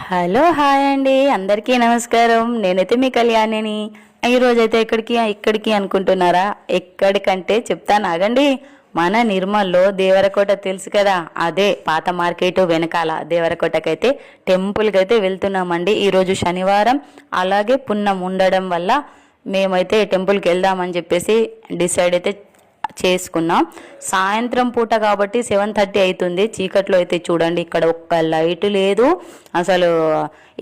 Hello hi అండి, అందరికీ నమస్కారం. నేనైతే మీ కళ్యాణిని. ఈరోజైతే ఇక్కడికి అనుకుంటున్నారా? ఎక్కడికంటే చెప్తాను ఆగండి. మన నిర్మల్లో దేవరకోట తెలుసు కదా, అదే పాత మార్కెట్ వెనకాల దేవరకోటకైతే టెంపుల్కి అయితే వెళ్తున్నామండి. ఈరోజు శనివారం, అలాగే పున్నం ఉండడం వల్ల మేమైతే టెంపుల్కి వెళ్దామని చెప్పేసి డిసైడ్ అయితే చేసుకున్నాం. సాయంత్రం పూట కాబట్టి 7:30 అవుతుంది. చీకట్లో అయితే చూడండి, ఇక్కడ ఒక్క లైట్ లేదు అసలు.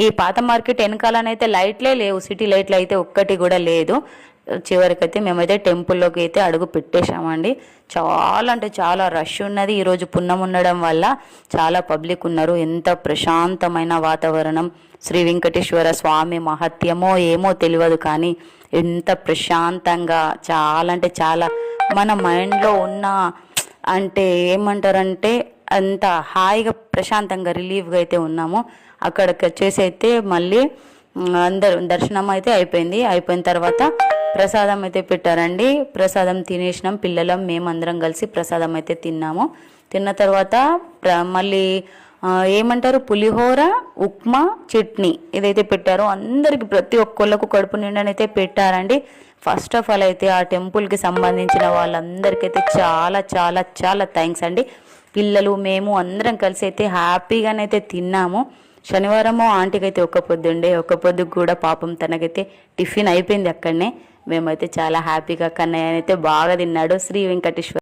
ఈ పాత మార్కెట్ వెనకాలనైతే లైట్లే లేవు, సిటీ లైట్లు అయితే ఒక్కటి కూడా లేదు. చివరికైతే మేమైతే టెంపుల్లోకి అయితే అడుగు పెట్టేశామండి. చాలా అంటే చాలా రష్ ఉన్నది. ఈరోజు పున్నం ఉండడం వల్ల చాలా పబ్లిక్ ఉన్నారు. ఎంత ప్రశాంతమైన వాతావరణం. శ్రీ వెంకటేశ్వర స్వామి మహత్యమో ఏమో తెలియదు, కానీ ఎంత ప్రశాంతంగా, చాలా అంటే చాలా మన మైండ్లో ఉన్న అంటే ఏమంటారంటే అంత హాయిగా ప్రశాంతంగా రిలీఫ్గా అయితే ఉన్నాము. అక్కడికి వచ్చేసి అయితే మళ్ళీ అందరు దర్శనం అయితే అయిపోయిన తర్వాత ప్రసాదం అయితే పెట్టారండి. ప్రసాదం తినేసినాం, పిల్లలం మేమందరం కలిసి ప్రసాదం అయితే తిన్నాము. తిన్న తర్వాత మళ్ళీ ఏమంటారు, పులిహోర, ఉప్మా, చట్నీ ఇదైతే పెట్టారు. అందరికి ప్రతి ఒక్కళ్ళకు కడుపు నిండనైతే పెట్టారండి. ఫస్ట్ ఆఫ్ ఆల్ అయితే ఆ టెంపుల్కి సంబంధించిన వాళ్ళందరికైతే చాలా చాలా చాలా థ్యాంక్స్ అండి. పిల్లలు మేము అందరం కలిసి అయితే హ్యాపీగానైతే తిన్నాము. శనివారము ఆంటీకి అయితే ఒక్క పొద్దుకు కూడా పాపం తనకైతే టిఫిన్ అయిపోయింది అక్కడనే. మేమైతే చాలా హ్యాపీగా, కన్నయ్య అయితే బాగా తిన్నాడు. శ్రీ వెంకటేశ్వర